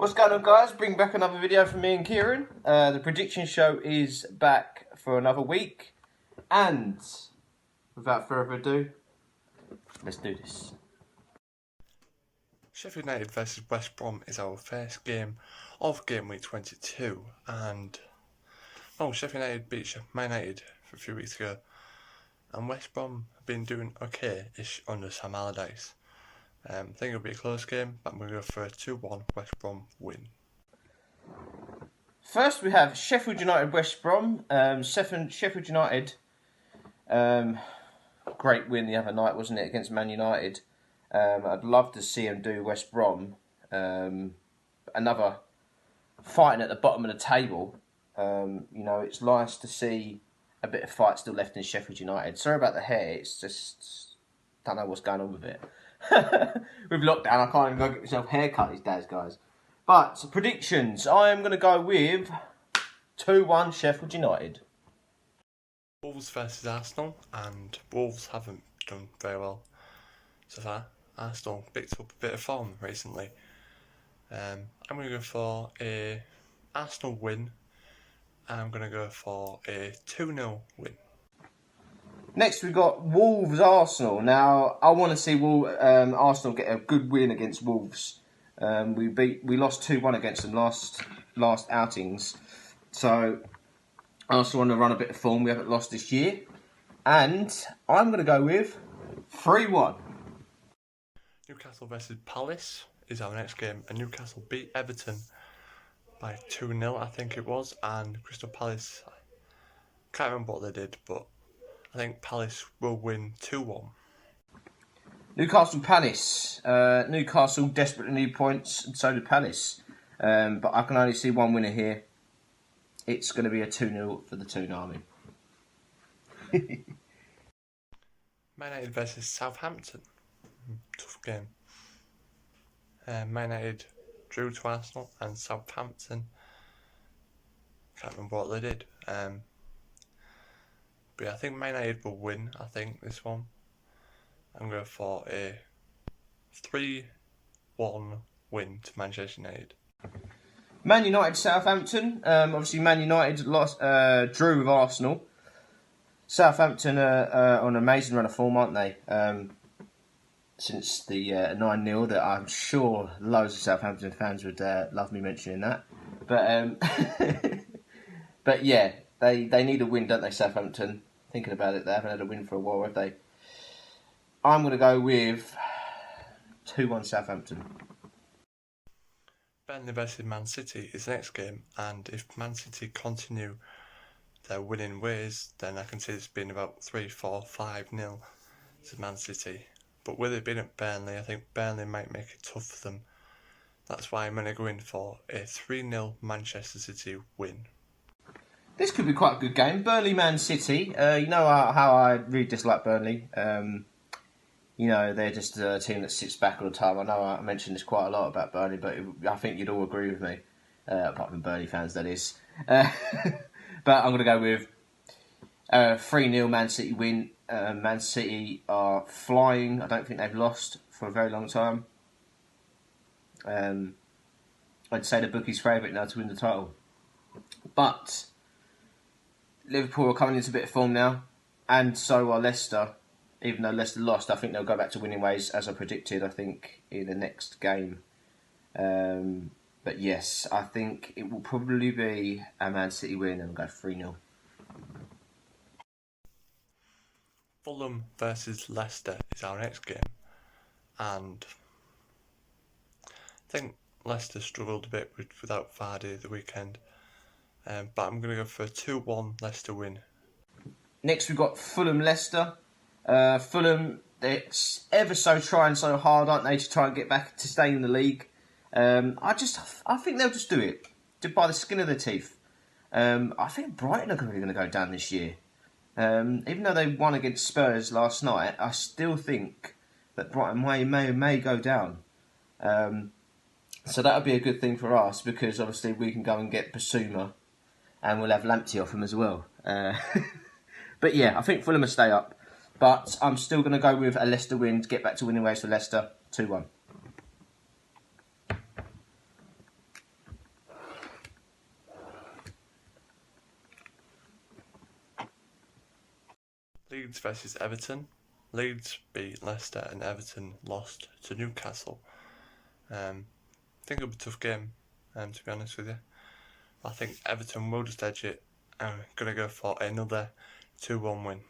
What's going on, guys? Bring back another video from me and Kieran. The prediction show is back for another week. And without further ado, let's do this. Sheffield United versus West Brom is our first game of Gameweek 22. And, Sheffield United beat Man United a few weeks ago. And West Brom have been doing okay-ish under Sam Allardyce. I think it'll be a close game, but I'm going to go for a 2-1 West Brom win. First, we have Sheffield United, West Brom. Sheffield United, great win the other night, wasn't it, against Man United? I'd love to see them do West Brom. Another fighting at the bottom of the table. It's nice to see a bit of fight still left in Sheffield United. Sorry about the hair, it's just, don't know what's going on with it. With lockdown, I can't even go get myself a haircut these days, guys. But, predictions. I am going to go with 2-1 Sheffield United. Wolves versus Arsenal, and Wolves haven't done very well so far. Arsenal picked up a bit of form recently. I'm going to go for a Arsenal win, and I'm going to go for a 2-0 win. Next, we've got Wolves-Arsenal. Now, I want to see Arsenal get a good win against Wolves. We lost 2-1 against them last outings. So, Arsenal want to run a bit of form. We haven't lost this year. And I'm going to go with 3-1. Newcastle versus Palace is our next game. And Newcastle beat Everton by 2-0, I think it was. And Crystal Palace, I can't remember what they did, but I think Palace will win 2-1. Newcastle Palace. Newcastle desperately need points, and so do Palace. But I can only see one winner here. It's going to be a 2-0 for the Toon Army. Man United versus Southampton. Tough game. Man United drew to Arsenal, and Southampton, can't remember what they did. But yeah, I think Man United will win, this one. I'm going for a 3-1 win to Manchester United. Man United, Southampton. Obviously, Man United drew with Arsenal. Southampton are on an amazing run of form, aren't they? Since the 9-0, that I'm sure loads of Southampton fans would love me mentioning that. But but yeah, they need a win, don't they, Southampton? Thinking about it, they haven't had a win for a while, have they? I'm going to go with 2-1 Southampton. Burnley versus Man City is the next game, and if Man City continue their winning ways, then I can see this being about 3-4, 5-0 to Man City. But with it being at Burnley, I think Burnley might make it tough for them. That's why I'm going to go in for a 3-0 Manchester City win. This could be quite a good game. Burnley-Man City. You know how I really dislike Burnley. They're just a team that sits back all the time. I know I mentioned this quite a lot about Burnley, but I think you'd all agree with me. Apart from Burnley fans, that is. But I'm going to go with 3-0 Man City win. Man City are flying. I don't think they've lost for a very long time. I'd say the bookie's favourite now to win the title. But Liverpool are coming into a bit of form now, and so are Leicester. Even though Leicester lost, I think they'll go back to winning ways, as I predicted, I think, in the next game. But yes, I think it will probably be a Man City win, and I'll go 3-0. Fulham versus Leicester is our next game. And I think Leicester struggled a bit without Vardy the weekend. But I'm going to go for a 2-1 Leicester win. Next, we've got Fulham-Leicester. Fulham, they're ever so trying so hard, aren't they, to try and get back to stay in the league. I think they'll just do it by the skin of their teeth. I think Brighton are really going to go down this year. Even though they won against Spurs last night, I still think that Brighton may go down. So that would be a good thing for us, because obviously we can go and get Basuma, and we'll have Lamptey off him as well. But yeah, I think Fulham will stay up. But I'm still going to go with a Leicester win to get back to winning ways for Leicester, 2-1. Leeds versus Everton. Leeds beat Leicester and Everton lost to Newcastle. I think it'll be a tough game, to be honest with you. I think Everton will just edge it. I'm going to go for another 2-1 win.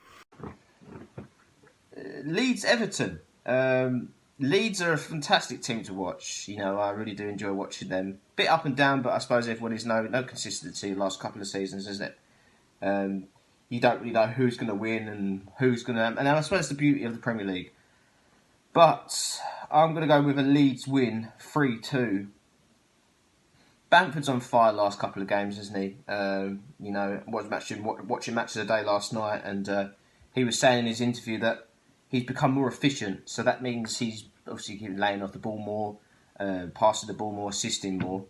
Leeds Everton. Leeds are a fantastic team to watch. You know, I really do enjoy watching them. Bit up and down, but I suppose everyone is no consistency the last couple of seasons, isn't it? You don't really know who's going to win and who's going to... And I suppose the beauty of the Premier League. But I'm going to go with a Leeds win, 3-2. Bamford's on fire last couple of games, isn't he? You know, watching Match of the Day last night, and he was saying in his interview that he's become more efficient. So that means he's obviously laying off the ball more, passing the ball more, assisting more.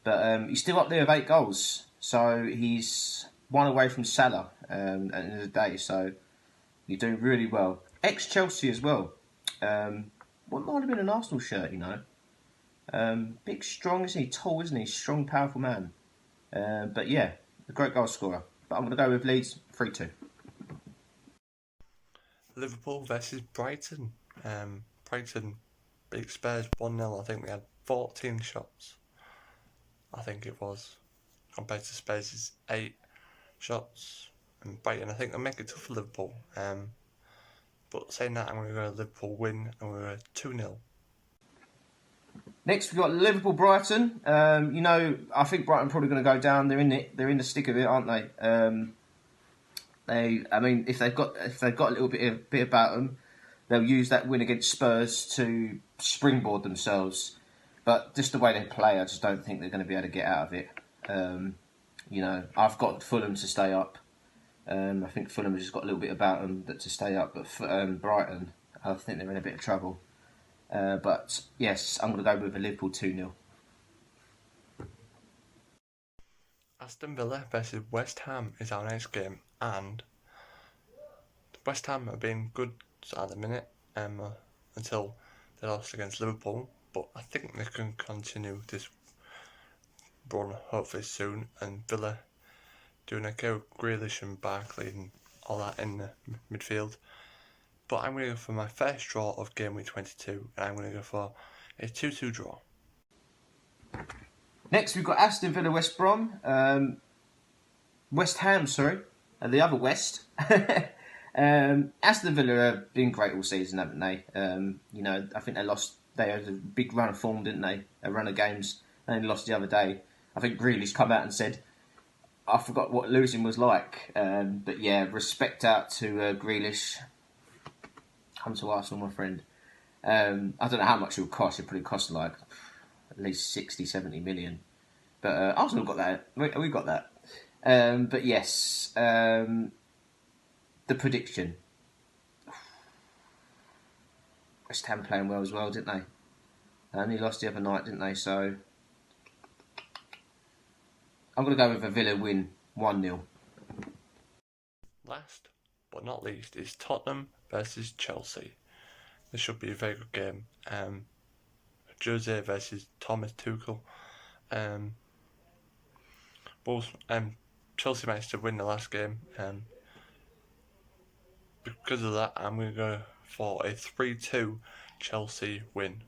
But he's still up there with 8 goals. So he's one away from Salah at the end of the day. So you're doing really well. Ex-Chelsea as well. What might have been an Arsenal shirt, you know. Big, strong, isn't he? Tall, isn't he? Strong, powerful man. But yeah, a great goal scorer. But I'm going to go with Leeds 3-2. Liverpool versus Brighton. Brighton beat Spurs 1-0. I think we had 14 shots. I think it was. Compared to Spurs' 8 shots. And Brighton, I think they'll make it tough for Liverpool. But saying that, I'm going to go Liverpool win and we're 2-0. Next, we've got Liverpool-Brighton. You know, I think Brighton are probably going to go down. They're in it. They're in the stick of it, aren't they? I mean, if they've got a little bit about them, they'll use that win against Spurs to springboard themselves. But just the way they play, I just don't think they're going to be able to get out of it. You know, I've got Fulham to stay up. I think Fulham has just got a little bit about them to stay up. But Brighton, I think they're in a bit of trouble. But yes, I'm going to go with a Liverpool 2-0. Aston Villa versus West Ham is our next game, and West Ham have been good at the minute until they lost against Liverpool, but I think they can continue this run hopefully soon, and Villa doing okay with Grealish and Barkley and all that in the midfield. But I'm going to go for my first draw of Gameweek 22, and I'm going to go for a 2-2 draw. Next, we've got Aston Villa, West Brom. West Ham, sorry. The other West. Aston Villa have been great all season, haven't they? You know, I think they had a big run of form, didn't they? A run of games. They only lost the other day. I think Grealish come out and said, I forgot what losing was like. But yeah, respect out to Grealish. Come to Arsenal, my friend. I don't know how much it would cost. It probably cost like at least 60, 70 million. But Arsenal got that. We got that. But yes, the prediction. West Ham playing well as well, didn't they? They only lost the other night, didn't they? So I'm going to go with a Villa win, 1-0. Last but not least is Tottenham versus Chelsea. This should be a very good game. Jose versus Thomas Tuchel. Both Chelsea managed to win the last game. Because of that, I'm going to go for a 3-2 Chelsea win.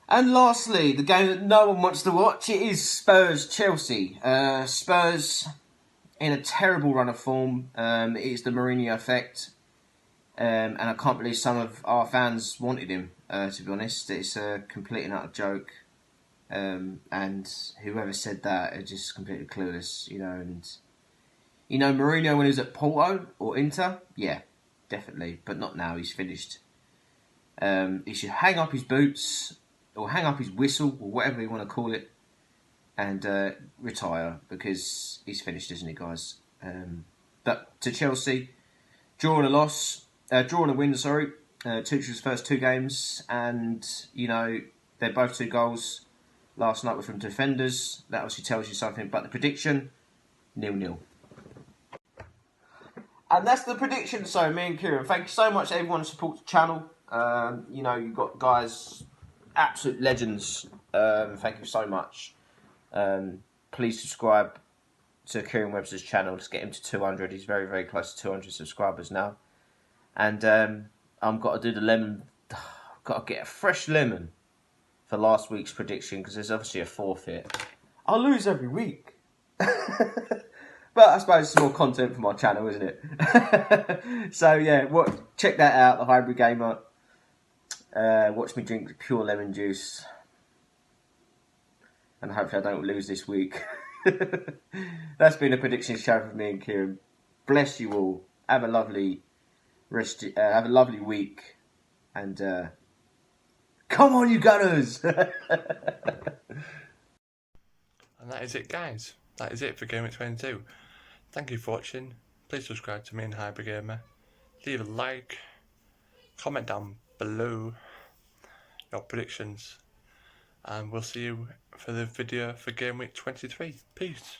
And lastly, the game that no one wants to watch, it is Spurs-Chelsea. Spurs in a terrible run of form. It is the Mourinho effect. And I can't believe some of our fans wanted him, to be honest. It's a complete and utter joke. And whoever said that is just completely clueless, you know. And you know, Mourinho when he was at Porto or Inter, yeah, definitely, but not now. He's finished. He should hang up his boots or hang up his whistle or whatever you want to call it, and retire because he's finished, isn't he, guys? But to Chelsea, draw and a win. Sorry, Tuchel's first 2 games, and you know they're both 2 goals. Last night were from defenders. That obviously tells you something. But the prediction, 0-0. And that's the prediction. So, me and Kieran, thank you so much everyone who supports the channel. You know, you've got guys, absolute legends. Thank you so much. Please subscribe to Kieran Webster's channel. Let's get him to 200. He's very, very close to 200 subscribers now. And I've got to do the lemon. I've got to get a fresh lemon for last week's prediction because there's obviously a forfeit. I'll lose every week. But I suppose it's more content for my channel, isn't it? So yeah, check that out, the Highbury Gamer. Watch me drink pure lemon juice. And hopefully I don't lose this week. That's been a prediction show for me and Kieran. Bless you all. Have a lovely have a lovely week. And come on, you Gunners! And that is it, guys. That is it for Gameweek 22. Thank you for watching. Please subscribe to me and Highbury Gamer. Leave a like. Comment down below your predictions. And we'll see you for the video for Gameweek 23. Peace.